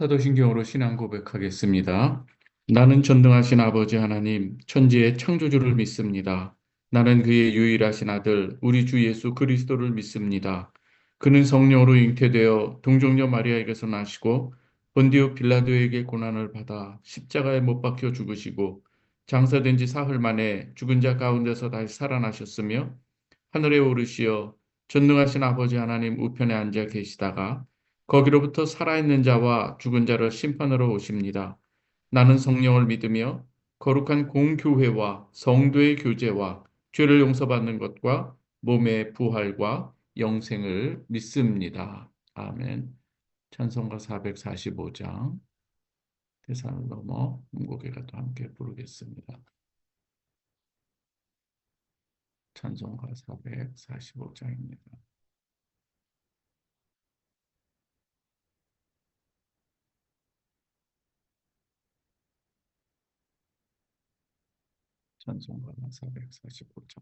사도신경으로 신앙 고백하겠습니다. 나는 전능하신 아버지 하나님, 천지의 창조주를 믿습니다. 나는 그의 유일하신 아들, 우리 주 예수 그리스도를 믿습니다. 그는 성령으로 잉태되어 동정녀 마리아에게서 나시고 본디오 빌라도에게 고난을 받아 십자가에 못 박혀 죽으시고 장사된 지 사흘 만에 죽은 자 가운데서 다시 살아나셨으며 하늘에 오르시어 전능하신 아버지 하나님 우편에 앉아 계시다가 거기로부터 살아있는 자와 죽은 자를 심판으로 오십니다. 나는 성령을 믿으며 거룩한 공교회와 성도의 교제와 죄를 용서받는 것과 몸의 부활과 영생을 믿습니다. 아멘. 찬송가 445장 대산을 넘어 음곡에가도 함께 부르겠습니다. 찬송가 445장입니다. 찬송가 445장.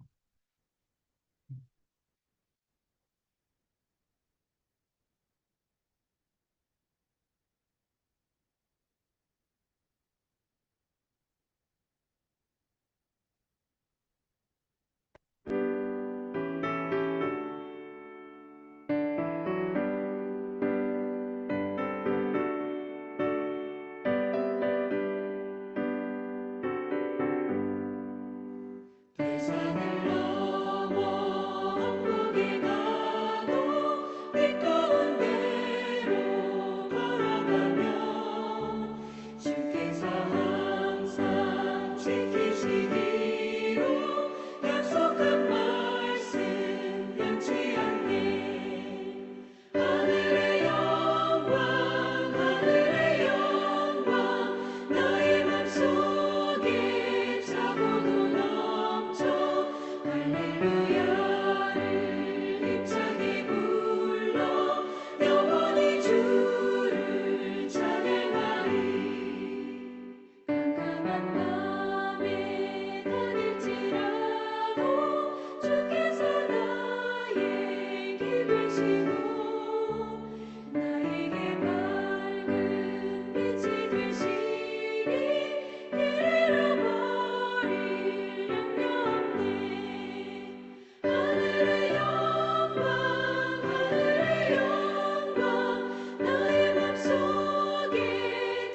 대산을 넘어 한국에 가도 내 가운데로 걸어가면 주께서 항상 지키시기로 약속한 말씀 변치 않네. 하늘의 영광 나의 맘속에 차고도 넘쳐 할렐루야를 힘차게 불러 영원히 주를 찬양하리. 깜깜한 밤에 다닐지라도 주께서 나의 길을 지고 나에게 맑은 빛이 되시니 길 잃어버릴 염려 없네. 하늘의 영광 나의 맘속에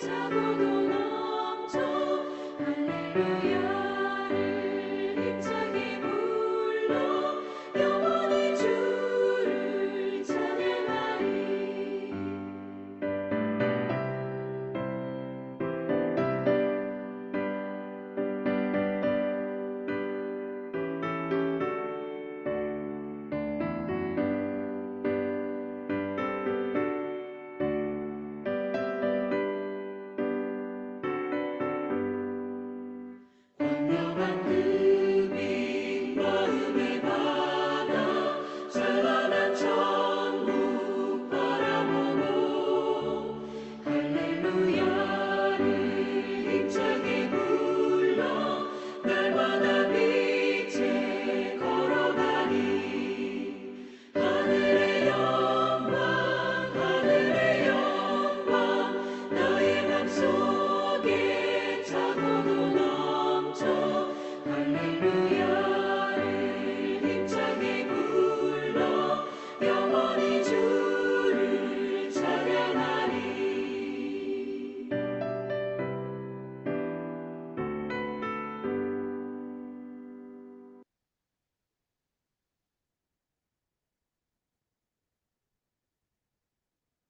차고도 넘쳐 할렐루야를 힘차게 불러 영원히 주를 찬양하리. 광명한 그 빛 마음에 받아 찬란한 천국 바라보고 할렐루야를 힘차게 불러 날마다 빛에 걸어가니. 하늘의 영광 나의 맘속에 차고도 넘쳐 할렐루야를 힘차게 불러 영원히 주를 찬양하리.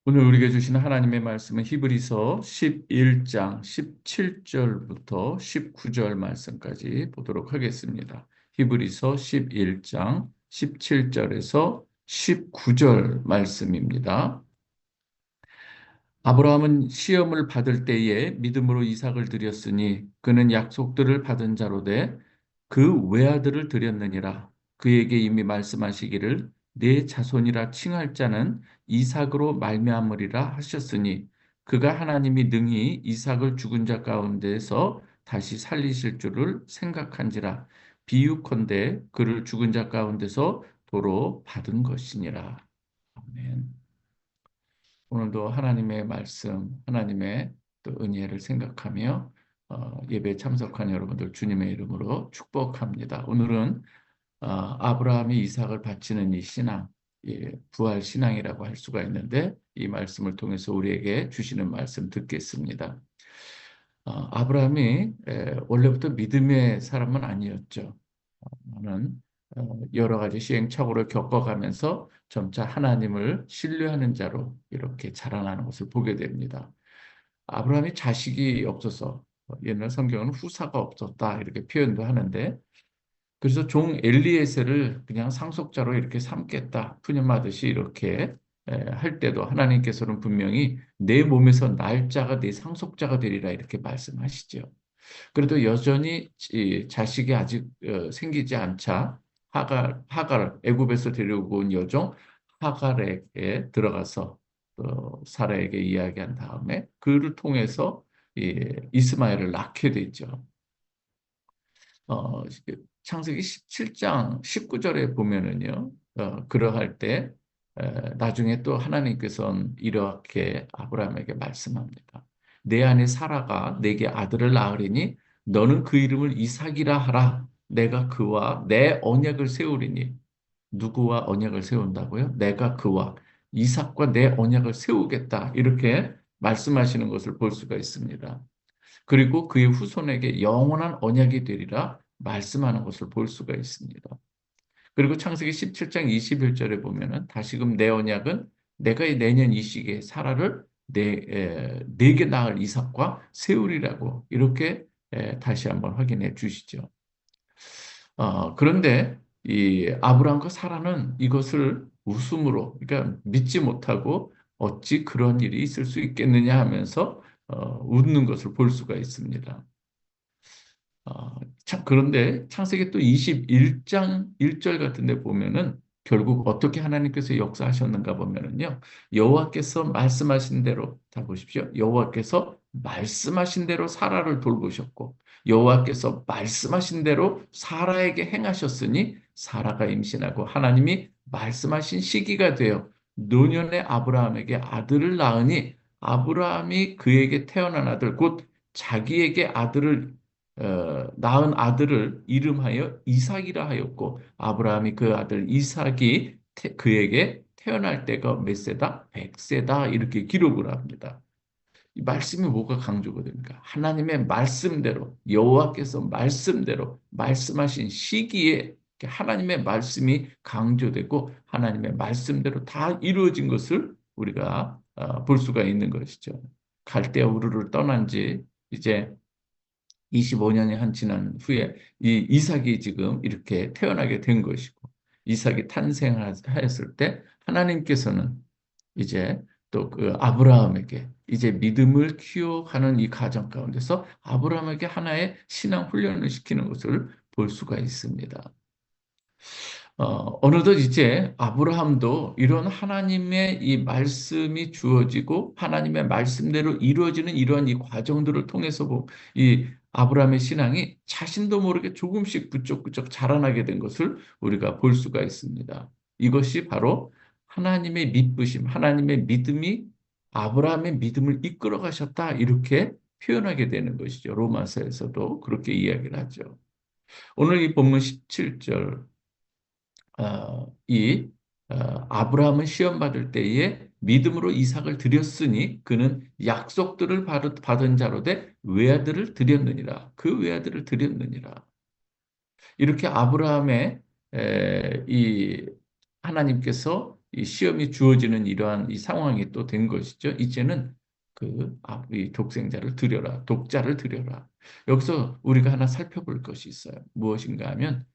오늘 우리에게 주시는 하나님의 말씀은 히브리서 11장 17절부터 19절 말씀까지 보도록 하겠습니다. 히브리서 11장 17절에서 19절 말씀입니다. 아브라함은 시험을 받을 때에 믿음으로 이삭을 드렸으니 그는 약속들을 받은 자로 돼 그 외아들을 드렸느니라. 그에게 이미 말씀하시기를 내 자손이라 칭할 자는 이삭으로 말미암으리라 하셨으니 그가 하나님이 능히 이삭을 죽은 자 가운데서 다시 살리실 줄을 생각한지라. 비유컨대 그를 죽은 자 가운데서 도로 받은 것이니라. 아멘. 오늘도 하나님의 말씀, 하나님의 또 은혜를 생각하며 예배에 참석한 여러분들 주님의 이름으로 축복합니다. 오늘은 아브라함이 이삭을 바치는 이 신앙, 부활 신앙이라고 할 수가 있는데 이 말씀을 통해서 우리에게 주시는 말씀 듣겠습니다. 아브라함이 원래부터 믿음의 사람은 아니었죠. 는 여러 가지 시행착오를 겪어가면서 점차 하나님을 신뢰하는 자로 이렇게 자라나는 것을 보게 됩니다. 아브라함이 자식이 없어서 옛날 성경은 후사가 없었다 이렇게 표현도 하는데 그래서 종 엘리에셀을 그냥 상속자로 이렇게 삼겠다 푸념하듯이 이렇게 할 때도 하나님께서는 분명히 내 몸에서 날 자가 내 상속자가 되리라 이렇게 말씀하시죠. 그래도 여전히 이 자식이 아직 생기지 않자 하갈 애굽에서 데리고 온 여종 하갈에게 들어가서 사라에게 이야기한 다음에 그를 통해서 이스마엘을 낳게 되죠. 어, 창세기 17장 19절에 보면은요, 그러할 때 나중에 또 하나님께서는 이렇게 아브라함에게 말씀합니다. 내 아내 사라가 내게 아들을 낳으리니 너는 그 이름을 이삭이라 하라. 내가 그와 내 언약을 세우리니 누구와 언약을 세운다고요? 내가 그와 이삭과 내 언약을 세우겠다. 이렇게 말씀하시는 것을 볼 수가 있습니다. 그리고 그의 후손에게 영원한 언약이 되리라 말씀하는 것을 볼 수가 있습니다. 그리고 창세기 17장 21절에 보면은 다시금 내 언약은 내가 내년 이 시기에 사라를 내게 낳을 이삭과 세우리라고 이렇게 다시 한번 확인해 주시죠. 그런데 이 아브라함과 사라는 이것을 웃음으로, 그러니까 믿지 못하고 어찌 그런 일이 있을 수 있겠느냐 하면서 웃는 것을 볼 수가 있습니다. 그런데 창세기 또 21장 1절 같은 데 보면은 결국 어떻게 하나님께서 역사하셨는가 보면은요. 여호와께서 말씀하신 대로 다 보십시오. 여호와께서 말씀하신 대로 사라를 돌보셨고 여호와께서 말씀하신 대로 사라에게 행하셨으니 사라가 임신하고 하나님이 말씀하신 시기가 되어 노년의 아브라함에게 아들을 낳으니 아브라함이 그에게 태어난 아들 곧 자기에게 아들을 낳은 아들을 이름하여 이삭이라 하였고 아브라함이 그 아들 이삭이 그에게 태어날 때가 몇 세다? 100세다 이렇게 기록을 합니다. 이 말씀이 뭐가 강조가 됩니까? 하나님의 말씀대로 여호와께서 말씀대로 말씀하신 시기에 하나님의 말씀이 강조되고 하나님의 말씀대로 다 이루어진 것을 우리가 볼 수가 있는 것이죠. 갈대아 우르를 떠난 지 이제 25년이 한 지난 후에 이 이삭이 지금 이렇게 태어나게 된 것이고 이삭이 탄생하였을 때 하나님께서는 이제 또 그 아브라함에게 이제 믿음을 키워가는 이 과정 가운데서 아브라함에게 하나의 신앙 훈련을 시키는 것을 볼 수가 있습니다. 어느덧 이제 아브라함도 이런 하나님의 이 말씀이 주어지고 하나님의 말씀대로 이루어지는 이러한 이 과정들을 통해서 이 아브라함의 신앙이 자신도 모르게 조금씩 부쩍부쩍 자라나게 된 것을 우리가 볼 수가 있습니다. 이것이 바로 하나님의 믿으심, 하나님의 믿음이 아브라함의 믿음을 이끌어 가셨다 이렇게 표현하게 되는 것이죠. 로마서에서도 그렇게 이야기를 하죠. 오늘 이 본문 17절 이 아브라함은 시험 받을 때에 믿음으로 이삭을 드렸으니 그는 약속들을 받은 자로 돼 외아들을 드렸느니라. 그 외아들을 드렸느니라. 이렇게 아브라함의 이 하나님께서 이 시험이 주어지는 이러한 이 상황이 또 된 것이죠. 이제는 이 독생자를 드려라. 독자를 드려라. 여기서 우리가 하나 살펴볼 것이 있어요. 무엇인가 하면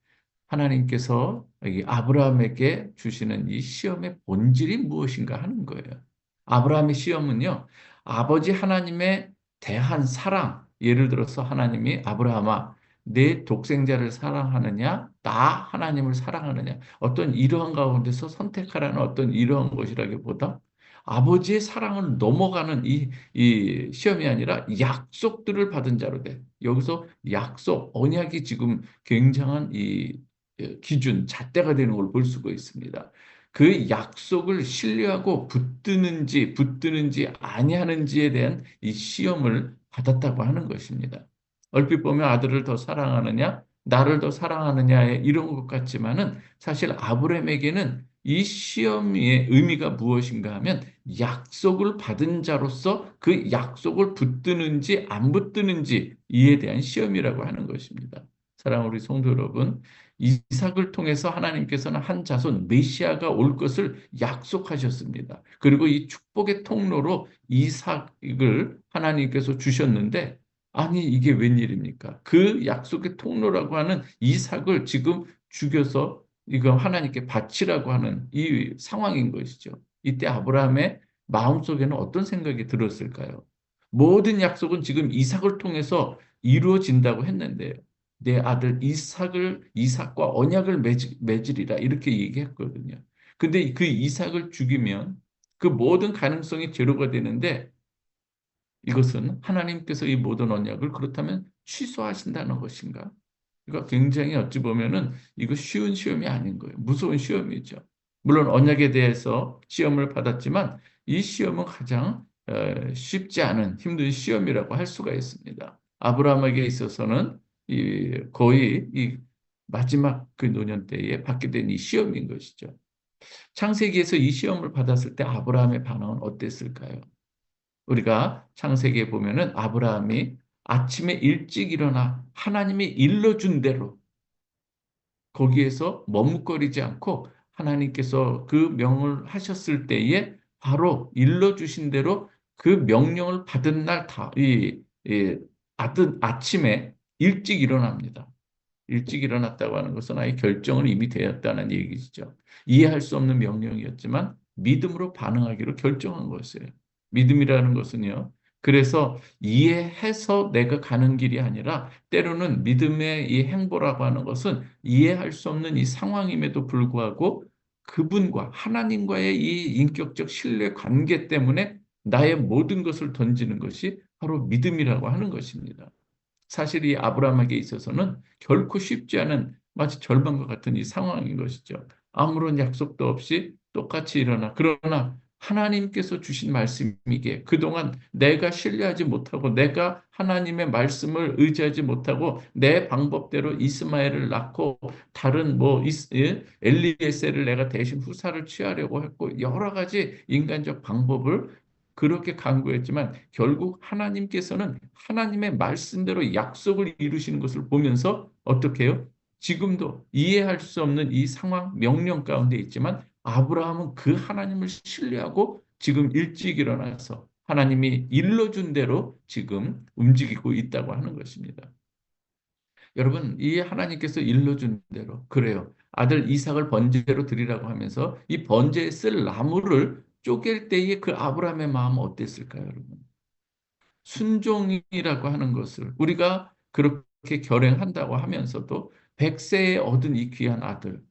하나님께서 이 아브라함에게 주시는 이 시험의 본질이 무엇인가 하는 거예요. 아브라함의 시험은요, 아버지 하나님의 대한 사랑, 예를 들어서 하나님이 아브라함아, 내 독생자를 사랑하느냐, 나 하나님을 사랑하느냐, 어떤 이러한 가운데서 선택하라는 어떤 이러한 것이라기보다 아버지의 사랑을 넘어가는 이 시험이 아니라 약속들을 받은 자로 돼. 여기서 약속, 언약이 지금 굉장한 이 기준, 잣대가 되는 걸 볼 수가 있습니다. 그 약속을 신뢰하고 붙드는지 아니하는지에 대한 이 시험을 받았다고 하는 것입니다. 얼핏 보면 아들을 더 사랑하느냐, 나를 더 사랑하느냐에 이런 것 같지만은 사실 아브라함에게는 이 시험의 의미가 무엇인가 하면 약속을 받은 자로서 그 약속을 붙드는지 안 붙드는지 이에 대한 시험이라고 하는 것입니다. 사랑하는 우리 성도 여러분, 이삭을 통해서 하나님께서는 한 자손 메시아가 올 것을 약속하셨습니다. 그리고 이 축복의 통로로 이삭을 하나님께서 주셨는데 아니 이게 웬일입니까? 그 약속의 통로라고 하는 이삭을 지금 죽여서 이거 하나님께 바치라고 하는 이 상황인 것이죠. 이때 아브라함의 마음속에는 어떤 생각이 들었을까요? 모든 약속은 지금 이삭을 통해서 이루어진다고 했는데 내 아들 이삭과 언약을 맺으리라 이렇게 얘기했거든요. 근데 그 이삭을 죽이면 그 모든 가능성이 제로가 되는데 이것은 하나님께서 이 모든 언약을 그렇다면 취소하신다는 것인가? 이거 굉장히 어찌 보면은 이거 쉬운 시험이 아닌 거예요. 무서운 시험이죠. 물론 언약에 대해서 시험을 받았지만 이 시험은 가장 쉽지 않은 힘든 시험이라고 할 수가 있습니다. 아브라함에게 있어서는 거의 이 마지막 그 노년 때에 받게 된 이 시험인 것이죠. 창세기에서 이 시험을 받았을 때 아브라함의 반응은 어땠을까요? 우리가 창세기에 보면은 아브라함이 아침에 일찍 일어나 하나님이 일러준 대로 거기에서 머뭇거리지 않고 하나님께서 그 명을 하셨을 때에 바로 일러주신 대로 그 명령을 받은 날 아침에 일찍 일어납니다. 일찍 일어났다고 하는 것은 아예 결정은 이미 되었다는 얘기죠. 이해할 수 없는 명령이었지만 믿음으로 반응하기로 결정한 것이에요. 믿음이라는 것은요. 그래서 이해해서 내가 가는 길이 아니라 때로는 믿음의 이 행보라고 하는 것은 이해할 수 없는 이 상황임에도 불구하고 그분과 하나님과의 이 인격적 신뢰 관계 때문에 나의 모든 것을 던지는 것이 바로 믿음이라고 하는 것입니다. 사실 이 아브라함에게 있어서는 결코 쉽지 않은 마치 절반과 같은 이 상황인 것이죠. 아무런 약속도 없이 똑같이 일어나. 그러나 하나님께서 주신 말씀이기에 그동안 내가 신뢰하지 못하고 내가 하나님의 말씀을 의지하지 못하고 내 방법대로 이스마엘을 낳고 다른 엘리에셀을 내가 대신 후사를 취하려고 했고 여러 가지 인간적 방법을 그렇게 강구했지만 결국 하나님께서는 하나님의 말씀대로 약속을 이루시는 것을 보면서 어떻게 해요? 지금도 이해할 수 없는 이 상황, 명령 가운데 있지만 아브라함은 그 하나님을 신뢰하고 지금 일찍 일어나서 하나님이 일러준 대로 지금 움직이고 있다고 하는 것입니다. 여러분, 이 하나님께서 일러준 대로 그래요. 아들 이삭을 번제로 드리라고 하면서 이 번제에 쓸 나무를 쪼갤 때에 그 아브라함의 마음은 어땠을까요, 여러분? 순종이라고 하는 것을 우리가 그렇게 결행한다고 하면서도 100세에 얻은 이 귀한 아들,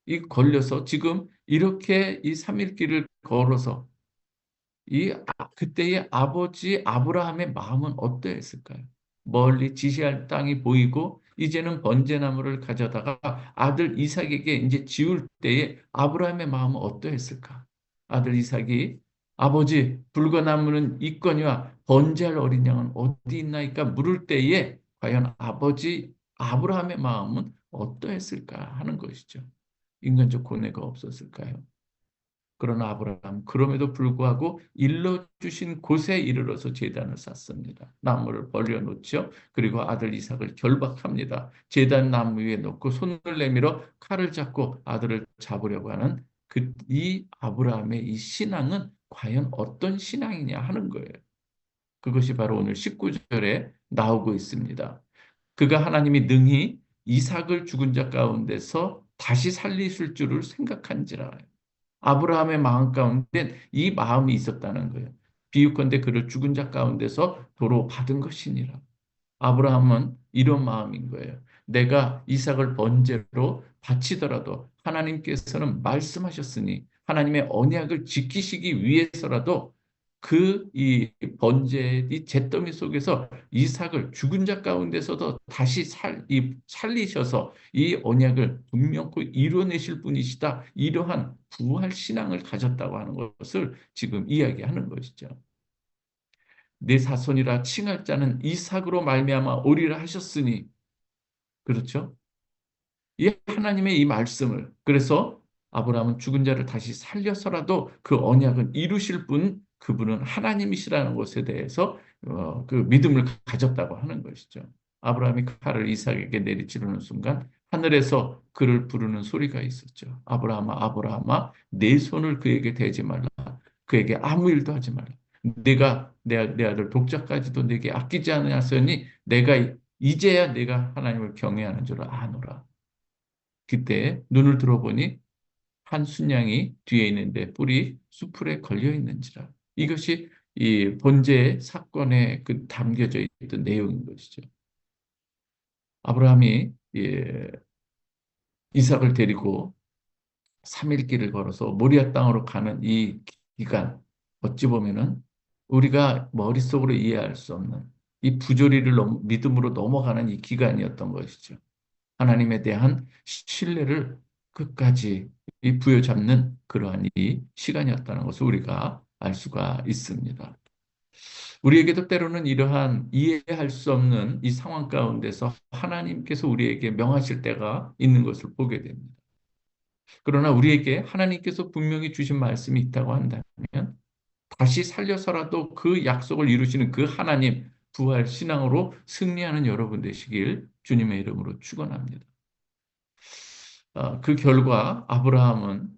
이 걸려서 지금 이렇게 이 3일 길을 걸어서 그때의 아버지 아브라함의 마음은 어떠했을까요? 멀리 지시할 땅이 보이고 이제는 번제나무를 가져다가 아들 이삭에게 이제 지울 때에 아브라함의 마음은 어떠했을까? 아들 이삭이 아버지 붉은 나무는 있거니와 번제할 어린 양은 어디 있나이까 물을 때에 과연 아버지 아브라함의 마음은 어떠했을까 하는 것이죠. 인간적 고뇌가 없었을까요? 그러나 아브라함 그럼에도 불구하고 일러주신 곳에 이르러서 제단을 쌓습니다. 나무를 벌려놓죠. 그리고 아들 이삭을 결박합니다. 제단 나무 위에 놓고 손을 내밀어 칼을 잡고 아들을 잡으려고 하는 이 아브라함의 이 신앙은 과연 어떤 신앙이냐 하는 거예요. 그것이 바로 오늘 19절에 나오고 있습니다. 그가 하나님이 능히 이삭을 죽은 자 가운데서 다시 살리실 줄을 생각한지라. 아브라함의 마음 가운데 이 마음이 있었다는 거예요. 비유컨대 그를 죽은 자 가운데서 도로 받은 것이니라. 아브라함은 이런 마음인 거예요. 내가 이삭을 번제로 바치더라도 하나님께서는 말씀하셨으니 하나님의 언약을 지키시기 위해서라도 이 번제의 이 잿더미 속에서 이삭을 죽은 자 가운데서도 다시 살리셔서 이 언약을 분명히 이뤄내실 분이시다. 이러한 부활 신앙을 가졌다고 하는 것을 지금 이야기하는 것이죠. 내 자손이라 칭할 자는 이삭으로 말미암아 오리라 하셨으니, 그렇죠? 이 하나님의 이 말씀을, 그래서 아브라함은 죽은 자를 다시 살려서라도 그 언약은 이루실 분, 그분은 하나님이시라는 것에 대해서 그 믿음을 가졌다고 하는 것이죠. 아브라함이 칼을 이삭에게 내리치려는 순간 하늘에서 그를 부르는 소리가 있었죠. 아브라함아, 아브라함아, 내 손을 그에게 대지 말라. 그에게 아무 일도 하지 말라. 내가 내 아들 독자까지도 내게 아끼지 않으셨으니 이제야 내가 하나님을 경외하는 줄 아노라. 그때 눈을 들어보니 한 순양이 뒤에 있는데 뿔이 수풀에 걸려 있는지라. 이것이 이 번제 사건에 그 담겨져 있던 내용인 것이죠. 아브라함이 이삭을 데리고 3일 길을 걸어서 모리아 땅으로 가는 이 기간, 어찌 보면은 우리가 머릿속으로 이해할 수 없는 이 부조리를 믿음으로 넘어가는 이 기간이었던 것이죠. 하나님에 대한 신뢰를 끝까지 부여잡는 그러한 이 시간이었다는 것을 우리가 알 수가 있습니다. 우리에게도 때로는 이러한 이해할 수 없는 이 상황 가운데서 하나님께서 우리에게 명하실 때가 있는 것을 보게 됩니다. 그러나 우리에게 하나님께서 분명히 주신 말씀이 있다고 한다면 다시 살려서라도 그 약속을 이루시는 그 하나님, 부활 신앙으로 승리하는 여러분 되시길 주님의 이름으로 축원합니다. 그 결과 아브라함은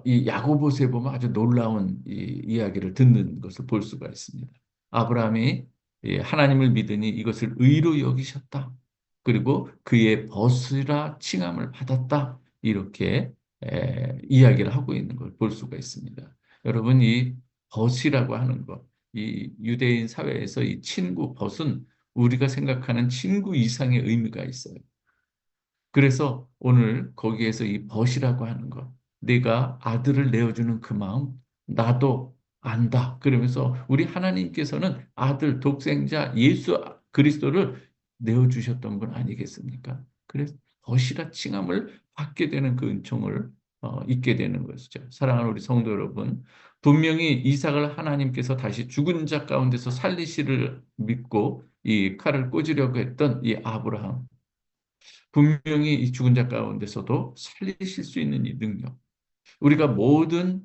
이 야고보서에 보면 아주 놀라운 이 이야기를 듣는 것을 볼 수가 있습니다. 아브라함이 하나님을 믿으니 이것을 의로 여기셨다. 그리고 그의 벗이라 칭함을 받았다. 이렇게 이야기를 하고 있는 걸 볼 수가 있습니다. 여러분, 이 벗이라고 하는 것, 이 유대인 사회에서 이 친구, 벗은 우리가 생각하는 친구 이상의 의미가 있어요. 그래서 오늘 거기에서 이 벗이라고 하는 것, 내가 아들을 내어주는 그 마음, 나도 안다. 그러면서 우리 하나님께서는 아들 독생자 예수 그리스도를 내어주셨던 분 아니겠습니까? 그래서 벗이라 칭함을 받게 되는 그 은총을 잊게 되는 것이죠. 사랑하는 우리 성도 여러분, 분명히 이삭을 하나님께서 다시 죽은 자 가운데서 살리시를 믿고 이 칼을 꽂으려고 했던 이 아브라함, 분명히 이 죽은 자 가운데서도 살리실 수 있는 이 능력. 우리가 모든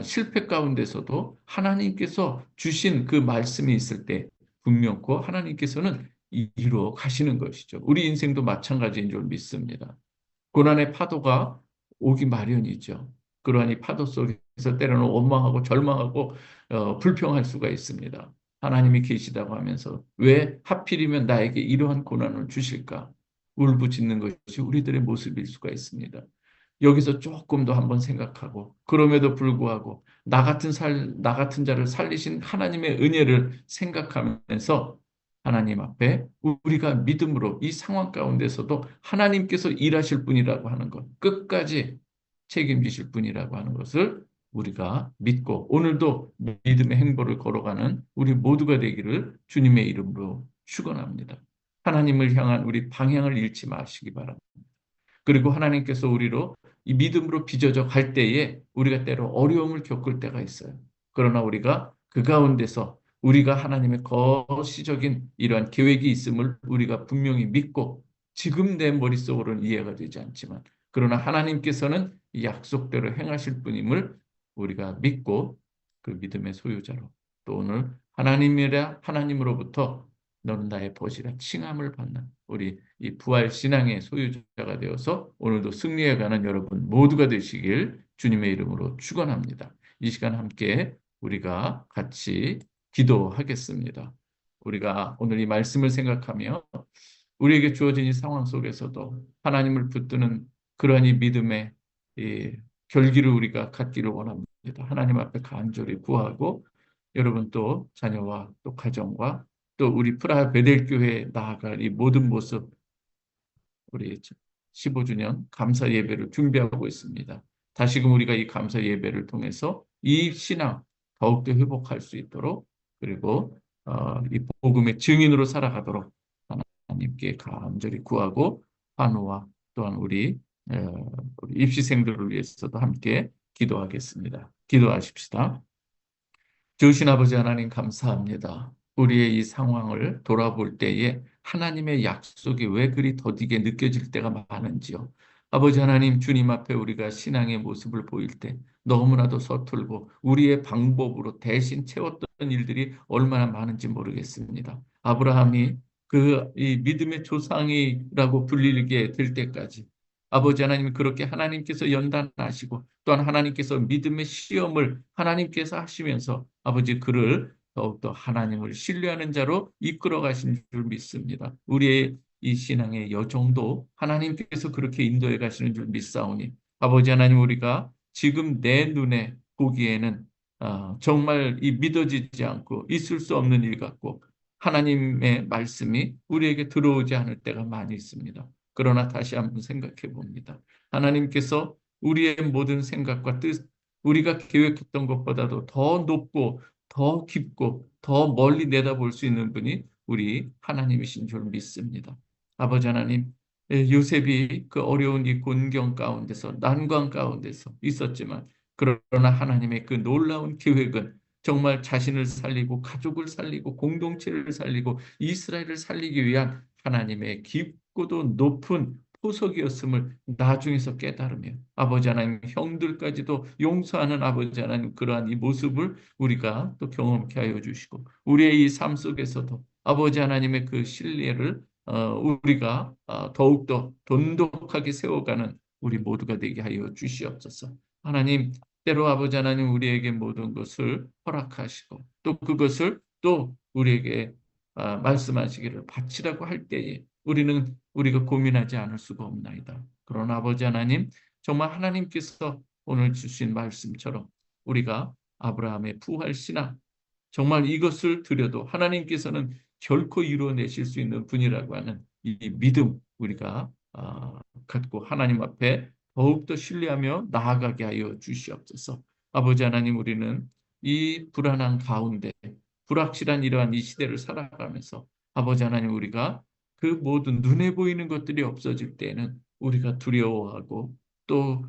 실패 가운데서도 하나님께서 주신 그 말씀이 있을 때 분명코 하나님께서는 이루어 가시는 것이죠. 우리 인생도 마찬가지인 줄 믿습니다. 고난의 파도가 오기 마련이죠. 그러한 이 파도 속에서 때로는 원망하고 절망하고 불평할 수가 있습니다. 하나님이 계시다고 하면서 왜 하필이면 나에게 이러한 고난을 주실까? 울부짖는 것이 우리들의 모습일 수가 있습니다. 여기서 조금 더 한번 생각하고 그럼에도 불구하고 나 같은 자를 살리신 하나님의 은혜를 생각하면서 하나님 앞에 우리가 믿음으로 이 상황 가운데서도 하나님께서 일하실 분이라고 하는 것, 끝까지 책임지실 분이라고 하는 것을 우리가 믿고 오늘도 믿음의 행보를 걸어가는 우리 모두가 되기를 주님의 이름으로 축원합니다. 하나님을 향한 우리 방향을 잃지 마시기 바랍니다. 그리고 하나님께서 우리로 이 믿음으로 빚어져 갈 때에 우리가 때로 어려움을 겪을 때가 있어요. 그러나 우리가 그 가운데서 우리가 하나님의 거시적인 이러한 계획이 있음을 우리가 분명히 믿고 지금 내 머릿속으로는 이해가 되지 않지만 그러나 하나님께서는 이 약속대로 행하실 분임을 우리가 믿고 그 믿음의 소유자로 또 오늘 하나님으로부터 너는 나의 벗이라 칭함을 받는 우리 이 부활 신앙의 소유자가 되어서 오늘도 승리해가는 여러분 모두가 되시길 주님의 이름으로 축원합니다. 이 시간 함께 우리가 같이 기도하겠습니다. 우리가 오늘 이 말씀을 생각하며 우리에게 주어진 이 상황 속에서도 하나님을 붙드는 그러한 이 믿음의 이 결기를 우리가 갖기를 원합니다. 하나님 앞에 간절히 구하고 여러분 또 자녀와 또 가정과 또 우리 프라하 베델교회에 나아갈 이 모든 모습 우리 15주년 감사 예배를 준비하고 있습니다. 다시금 우리가 이 감사 예배를 통해서 이 신앙 더욱더 회복할 수 있도록, 그리고 이 복음의 증인으로 살아가도록 하나님께 간절히 구하고, 환우와 또한 우리 입시생들을 위해서도 함께 기도하겠습니다. 기도하십시다. 좋으신 아버지 하나님, 감사합니다. 우리의 이 상황을 돌아볼 때에 하나님의 약속이 왜 그리 더디게 느껴질 때가 많은지요. 아버지 하나님, 주님 앞에 우리가 신앙의 모습을 보일 때 너무나도 서툴고 우리의 방법으로 대신 채웠던 일들이 얼마나 많은지 모르겠습니다. 아브라함이 이 믿음의 조상이라고 불리게 될 때까지 아버지 하나님, 그렇게 하나님께서 연단하시고 또한 하나님께서 믿음의 시험을 하나님께서 하시면서 아버지 그를 더욱더 하나님을 신뢰하는 자로 이끌어 가신 줄 믿습니다. 우리의 이 신앙의 여정도 하나님께서 그렇게 인도해 가시는 줄 믿사오니, 아버지 하나님, 우리가 지금 내 눈에 보기에는 정말 이 믿어지지 않고 있을 수 없는 일 같고 하나님의 말씀이 우리에게 들어오지 않을 때가 많이 있습니다. 그러나 다시 한번 생각해 봅니다. 하나님께서 우리의 모든 생각과 뜻, 우리가 계획했던 것보다도 더 높고 더 깊고 더 멀리 내다볼 수 있는 분이 우리 하나님이신 줄 믿습니다. 아버지 하나님, 요셉이 그 어려운 이 곤경 가운데서, 난관 가운데서 있었지만, 그러나 하나님의 그 놀라운 계획은 정말 자신을 살리고 가족을 살리고 공동체를 살리고 이스라엘을 살리기 위한 하나님의 깊고도 높은 포석이었음을 나중에서 깨달으며, 아버지 하나님, 형들까지도 용서하는 아버지 하나님, 그러한 이 모습을 우리가 또 경험케 하여 주시고, 우리의 이 삶 속에서도 아버지 하나님의 그 신뢰를 우리가 더욱더 돈독하게 세워가는 우리 모두가 되게 하여 주시옵소서. 하나님, 때로 아버지 하나님, 우리에게 모든 것을 허락하시고 또 그것을 또 우리에게 말씀하시기를 바치라고 할 때에 우리가 고민하지 않을 수가 없나이다. 그러나 아버지 하나님, 정말 하나님께서 오늘 주신 말씀처럼 우리가 아브라함의 부활 신앙, 정말 이것을 드려도 하나님께서는 결코 이루어내실 수 있는 분이라고 하는 이 믿음, 우리가 갖고 하나님 앞에 더욱더 신뢰하며 나아가게 하여 주시옵소서. 아버지 하나님, 우리는 이 불안한 가운데 불확실한 이러한 이 시대를 살아가면서 아버지 하나님, 우리가 그 모든 눈에 보이는 것들이 없어질 때에는 우리가 두려워하고 또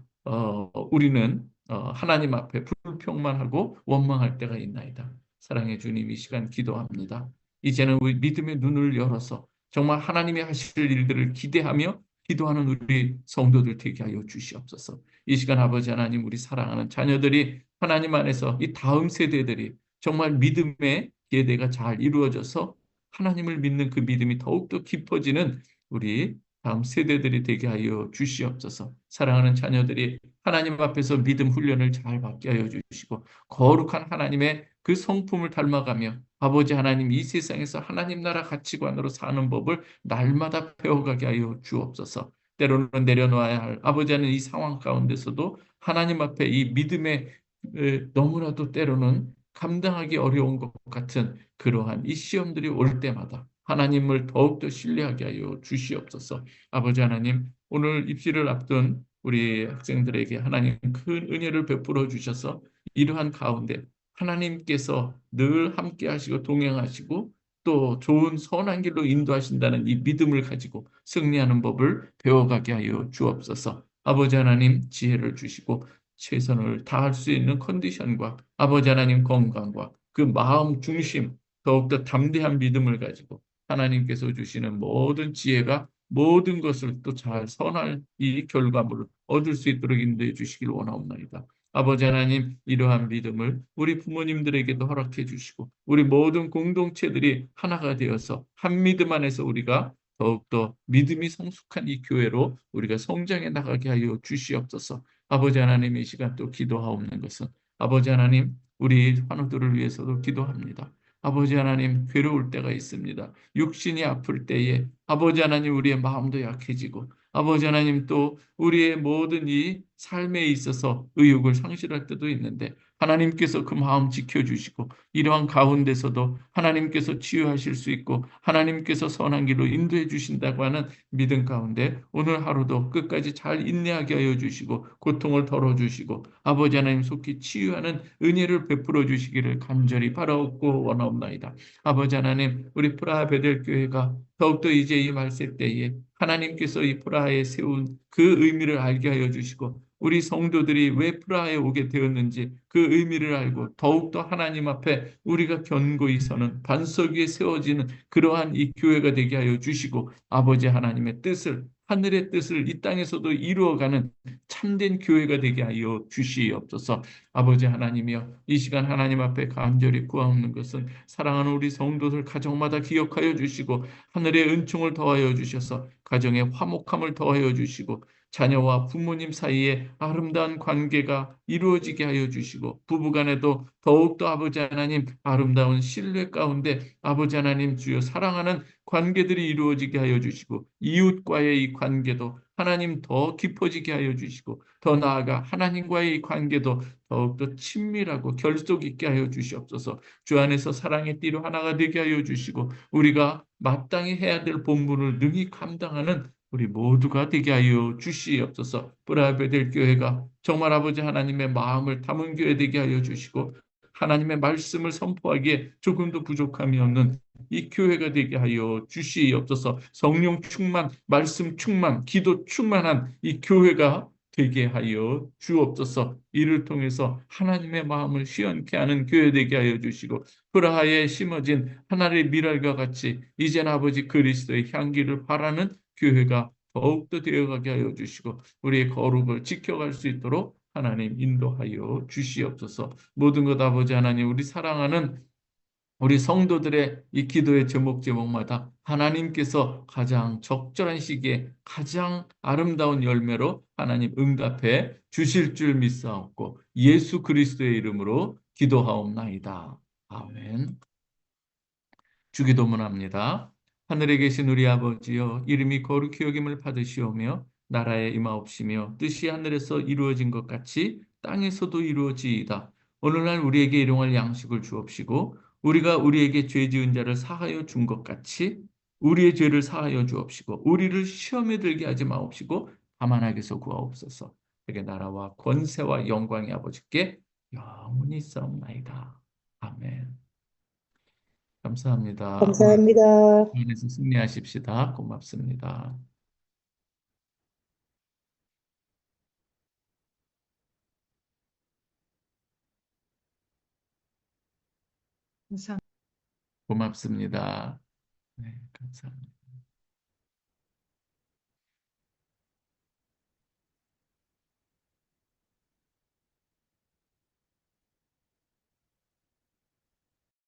우리는 하나님 앞에 불평만 하고 원망할 때가 있나이다. 사랑의 주님, 이 시간 기도합니다. 이제는 우리 믿음의 눈을 열어서 정말 하나님이 하실 일들을 기대하며 기도하는 우리 성도들 되게 하여 주시옵소서. 이 시간 아버지 하나님, 우리 사랑하는 자녀들이 하나님 안에서 이 다음 세대들이 정말 믿음의 계대가 잘 이루어져서 하나님을 믿는 그 믿음이 더욱더 깊어지는 우리 다음 세대들이 되게 하여 주시옵소서. 사랑하는 자녀들이 하나님 앞에서 믿음 훈련을 잘 받게 하여 주시고 거룩한 하나님의 그 성품을 닮아가며 아버지 하나님, 이 세상에서 하나님 나라 가치관으로 사는 법을 날마다 배워가게 하여 주옵소서. 때로는 내려놓아야 할 아버지 하나님, 이 상황 가운데서도 하나님 앞에 이 믿음의 너무나도 때로는 감당하기 어려운 것 같은 그러한 이 시험들이 올 때마다 하나님을 더욱더 신뢰하게 하여 주시옵소서. 아버지 하나님, 오늘 입시를 앞둔 우리 학생들에게 하나님 큰 은혜를 베풀어 주셔서 이러한 가운데 하나님께서 늘 함께 하시고 동행하시고 또 좋은 선한 길로 인도하신다는 이 믿음을 가지고 승리하는 법을 배워가게 하여 주옵소서. 아버지 하나님, 지혜를 주시고 최선을 다할 수 있는 컨디션과 아버지 하나님 건강과 그 마음 중심, 더욱더 담대한 믿음을 가지고 하나님께서 주시는 모든 지혜가 모든 것을 또 잘 선할 이 결과물을 얻을 수 있도록 인도해 주시길 원하옵나이다. 아버지 하나님, 이러한 믿음을 우리 부모님들에게도 허락해 주시고 우리 모든 공동체들이 하나가 되어서 한 믿음 안에서 우리가 더욱더 믿음이 성숙한 이 교회로 우리가 성장해 나가게 하여 주시옵소서. 아버지 하나님, 이 시간 또 기도하옵는 것은 아버지 하나님, 우리 환우들을 위해서도 기도합니다. 아버지 하나님, 괴로울 때가 있습니다. 육신이 아플 때에 아버지 하나님, 우리의 마음도 약해지고 아버지 하나님 또 우리의 모든 이 삶에 있어서 의욕을 상실할 때도 있는데 하나님께서 그 마음 지켜주시고 이러한 가운데서도 하나님께서 치유하실 수 있고 하나님께서 선한 길로 인도해 주신다고 하는 믿음 가운데 오늘 하루도 끝까지 잘 인내하게 하여 주시고 고통을 덜어주시고 아버지 하나님 속히 치유하는 은혜를 베풀어 주시기를 간절히 바라옵고 원하옵나이다. 아버지 하나님 우리 프라하 베델교회가 더욱더 이제 이 말세 때에 하나님께서 이 프라하에 세운 그 의미를 알게 하여 주시고 우리 성도들이 왜 프라하에 오게 되었는지 그 의미를 알고 더욱더 하나님 앞에 우리가 견고히 서는 반석 위에 세워지는 그러한 이 교회가 되게 하여 주시고 아버지 하나님의 뜻을 하늘의 뜻을 이 땅에서도 이루어가는 참된 교회가 되게 하여 주시옵소서. 아버지 하나님이여 이 시간 하나님 앞에 간절히 구하옵는 것은 사랑하는 우리 성도들 가정마다 기억하여 주시고 하늘의 은총을 더하여 주셔서 가정의 화목함을 더하여 주시고 자녀와 부모님 사이에 아름다운 관계가 이루어지게 하여 주시고 부부간에도 더욱더 아버지 하나님 아름다운 신뢰 가운데 아버지 하나님 주여 사랑하는 관계들이 이루어지게 하여 주시고 이웃과의 이 관계도 하나님 더 깊어지게 하여 주시고 더 나아가 하나님과의 이 관계도 더욱더 친밀하고 결속 있게 하여 주시옵소서. 주 안에서 사랑의 띠로 하나가 되게 하여 주시고 우리가 마땅히 해야 될 본분을 능히 감당하는 우리 모두가 되게 하여 주시옵소서. 브라베델 교회가 정말 아버지 하나님의 마음을 담은 교회 되게 하여 주시고 하나님의 말씀을 선포하기에 조금도 부족함이 없는 이 교회가 되게 하여 주시옵소서. 성령 충만, 말씀 충만, 기도 충만한 이 교회가 되게 하여 주옵소서. 이를 통해서 하나님의 마음을 시원케 하는 교회 되게 하여 주시고 프라하에 심어진 하나님의 미랄과 같이 이젠 아버지 그리스도의 향기를 바라는 교회가 더욱더 되어가게 하여 주시고 우리의 거룩을 지켜갈 수 있도록 하나님 인도하여 주시옵소서. 모든 것 아버지 하나님 우리 사랑하는 우리 성도들의 이 기도의 제목마다 하나님께서 가장 적절한 시기에 가장 아름다운 열매로 하나님 응답해 주실 줄 믿사옵고 예수 그리스도의 이름으로 기도하옵나이다. 아멘. 주기도문합니다. 하늘에 계신 우리 아버지여 이름이 거룩히 여김을 받으시오며 나라에 임하옵시며 뜻이 하늘에서 이루어진 것 같이 땅에서도 이루어지이다. 오늘날 우리에게 일용할 양식을 주옵시고 우리가 우리에게 죄 지은 자를 사하여 준 것 같이 우리의 죄를 사하여 주옵시고 우리를 시험에 들게 하지 마옵시고 다만 악에서 구하옵소서. 그게 나라와 권세와 영광이 아버지께 영원히 있사옵나이다. 아멘. 감사합니다. 오늘 감사합니다. 안에서 승리하십시다. 고맙습니다. 고맙습니다. 네, 감사합니다.